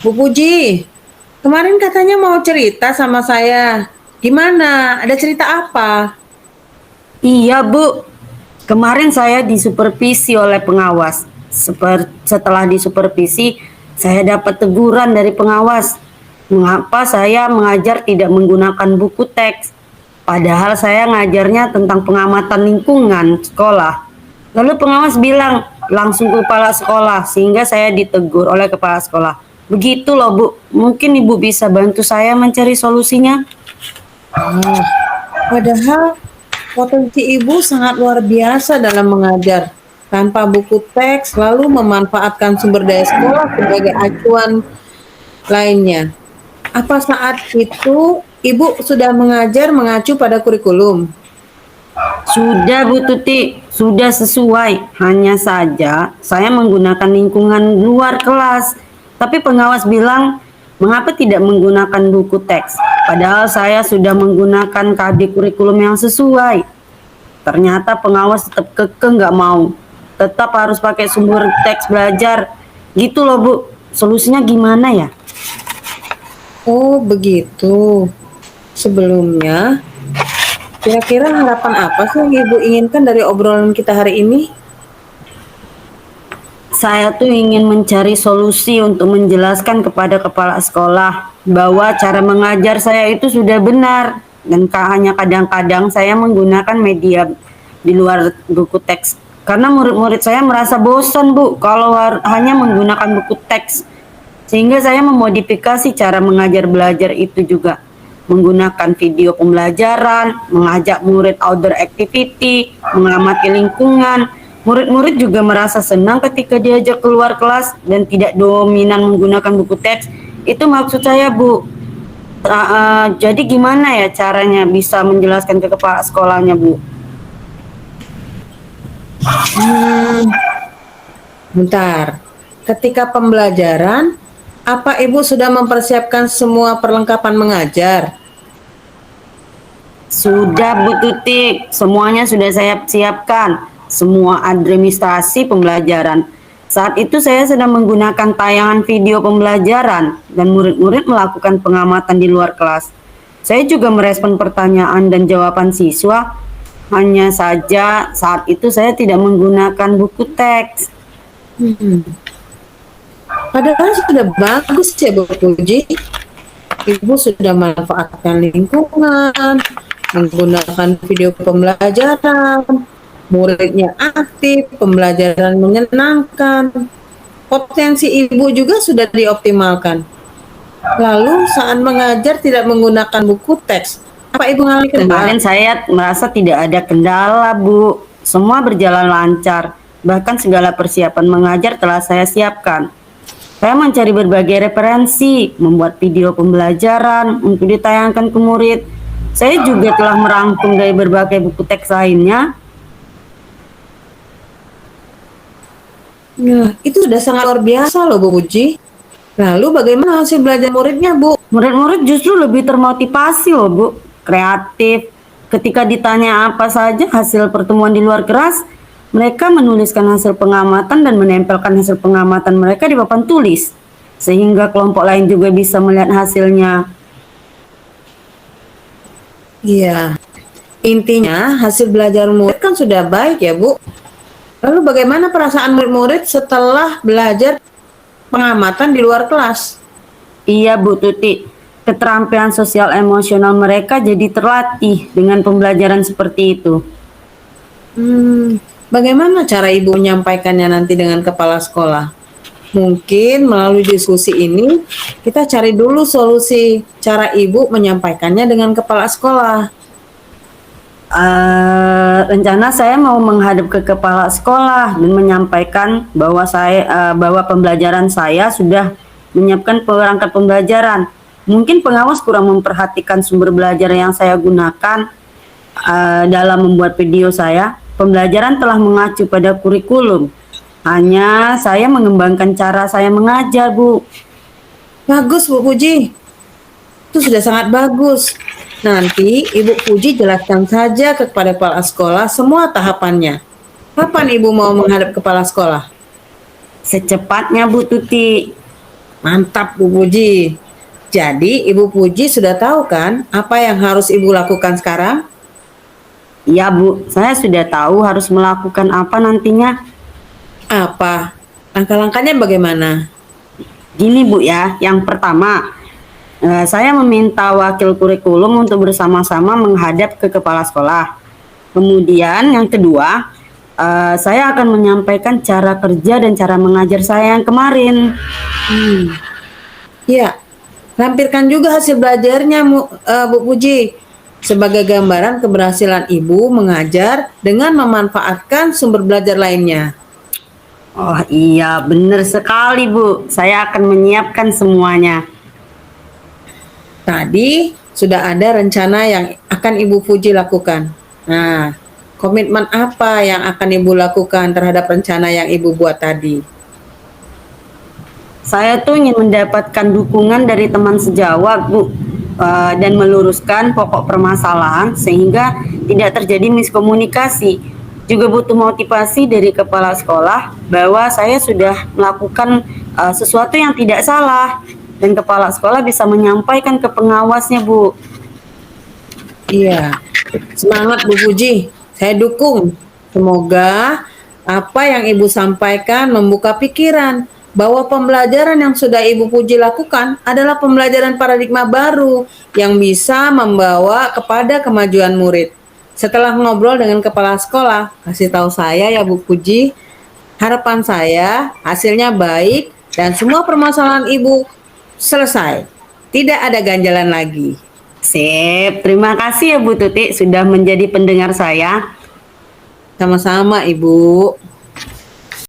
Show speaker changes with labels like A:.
A: Bu Puji, kemarin katanya mau cerita sama saya. Gimana? Ada cerita apa?
B: Iya, Bu. Kemarin saya disupervisi oleh pengawas. Setelah disupervisi, saya dapat teguran dari pengawas. Mengapa saya mengajar tidak menggunakan buku teks? Padahal saya ngajarnya tentang pengamatan lingkungan sekolah. Lalu pengawas bilang langsung ke kepala sekolah, sehingga saya ditegur oleh kepala sekolah. Begitu loh, Bu. Mungkin Ibu bisa bantu saya mencari solusinya.
A: Oh, padahal potensi ibu sangat luar biasa dalam mengajar. Tanpa buku teks, lalu memanfaatkan sumber daya sekolah sebagai acuan lainnya. Apa saat itu ibu sudah mengajar mengacu pada kurikulum?
B: Sudah Bu Tuti, sudah sesuai. Hanya saja saya menggunakan lingkungan luar kelas. Tapi pengawas bilang, mengapa tidak menggunakan buku teks? Padahal saya sudah menggunakan KD kurikulum yang sesuai. Ternyata pengawas tetap kekeh nggak mau. Tetap harus pakai sumber teks belajar. Gitu loh Bu. Solusinya gimana ya?
A: Oh, begitu. Sebelumnya, kira-kira harapan apa sih yang ibu inginkan dari obrolan kita hari ini?
B: Saya tuh ingin mencari solusi untuk menjelaskan kepada kepala sekolah bahwa cara mengajar saya itu sudah benar dan hanya kadang-kadang saya menggunakan media di luar buku teks karena murid-murid saya merasa bosan Bu kalau hanya menggunakan buku teks sehingga saya memodifikasi cara mengajar belajar itu juga menggunakan video pembelajaran, mengajak murid outdoor activity, mengamati lingkungan. Murid-murid juga merasa senang ketika diajak keluar kelas dan tidak dominan menggunakan buku teks. Itu maksud saya, Bu. Jadi gimana ya caranya bisa menjelaskan ke kepala sekolahnya, Bu?
A: Hmm, bentar. Ketika pembelajaran, apa ibu sudah mempersiapkan semua perlengkapan mengajar?
B: Sudah Bu Tuti, semuanya sudah saya siapkan. Semua administrasi pembelajaran. Saat itu saya sedang menggunakan tayangan video pembelajaran dan murid-murid melakukan pengamatan di luar kelas. Saya juga merespon pertanyaan dan jawaban siswa. Hanya saja saat itu saya tidak menggunakan buku teks.
A: Hmm. Padahal sudah bagus ya Bu Puji. Ibu sudah memanfaatkan lingkungan, menggunakan video pembelajaran, muridnya aktif, pembelajaran menyenangkan. Potensi ibu juga sudah dioptimalkan. Lalu saat mengajar tidak menggunakan buku teks, apa ibu mengalami kendala?
B: Kemarin saya merasa tidak ada kendala, Bu. Semua berjalan lancar. Bahkan segala persiapan mengajar telah saya siapkan. Saya mencari berbagai referensi, membuat video pembelajaran untuk ditayangkan ke murid. Saya juga telah merangkum dari berbagai buku teks lainnya.
A: Nah, itu sudah sangat luar biasa loh Bu Puji. Lalu bagaimana hasil belajar muridnya Bu?
B: Murid-murid justru lebih termotivasi loh, Bu. Kreatif. Ketika ditanya apa saja hasil pertemuan di luar kelas, mereka menuliskan hasil pengamatan dan menempelkan hasil pengamatan mereka di papan tulis. Sehingga kelompok lain juga bisa melihat hasilnya.
A: Iya, intinya hasil belajar murid kan sudah baik ya Bu. Lalu bagaimana perasaan murid-murid setelah belajar pengamatan di luar kelas?
B: Iya Bu Tuti, keterampilan sosial emosional mereka jadi terlatih dengan pembelajaran seperti itu.
A: Bagaimana cara ibu menyampaikannya nanti dengan kepala sekolah? Mungkin melalui diskusi ini kita cari dulu solusi cara ibu menyampaikannya dengan kepala sekolah.
B: Rencana saya mau menghadap ke kepala sekolah dan menyampaikan bahwa bahwa pembelajaran saya sudah menyiapkan perangkat pembelajaran. Mungkin pengawas kurang memperhatikan sumber belajar yang saya gunakan dalam membuat video saya. Pembelajaran telah mengacu pada kurikulum. Hanya saya mengembangkan cara saya mengajar, Bu.
A: Bagus Bu Puji, itu sudah sangat bagus. Nanti Ibu Puji jelaskan saja kepada kepala sekolah semua tahapannya. Kapan Ibu mau menghadap kepala sekolah?
B: Secepatnya, Bu Tuti.
A: Mantap Bu Puji. Jadi Ibu Puji sudah tahu kan apa yang harus Ibu lakukan sekarang?
B: Iya Bu, saya sudah tahu harus melakukan apa nantinya.
A: Apa? Langkah-langkahnya bagaimana?
B: Gini Bu ya, yang pertama, saya meminta wakil kurikulum untuk bersama-sama menghadap ke kepala sekolah. Kemudian yang kedua, saya akan menyampaikan cara kerja dan cara mengajar saya yang kemarin.
A: Ya, lampirkan juga hasil belajarnya Bu Puji sebagai gambaran keberhasilan Ibu mengajar dengan memanfaatkan sumber belajar lainnya.
B: Oh iya, benar sekali Bu. Saya akan menyiapkan semuanya.
A: Tadi sudah ada rencana yang akan Ibu Puji lakukan. Nah, komitmen apa yang akan Ibu lakukan terhadap rencana yang Ibu buat tadi?
B: Saya tuh ingin mendapatkan dukungan dari teman sejawat Bu, dan meluruskan pokok permasalahan sehingga tidak terjadi miskomunikasi. Juga butuh motivasi dari kepala sekolah bahwa saya sudah melakukan sesuatu yang tidak salah dan kepala sekolah bisa menyampaikan ke pengawasnya Bu.
A: Iya, semangat Bu Puji. Saya dukung. Semoga apa yang Ibu sampaikan membuka pikiran bahwa pembelajaran yang sudah Ibu Puji lakukan adalah pembelajaran paradigma baru yang bisa membawa kepada kemajuan murid. Setelah ngobrol dengan kepala sekolah, kasih tahu saya ya Bu Puji, harapan saya hasilnya baik dan semua permasalahan Ibu selesai. Tidak ada ganjalan lagi.
B: Sip, terima kasih ya Bu Tuti sudah menjadi pendengar saya.
A: Sama-sama Ibu.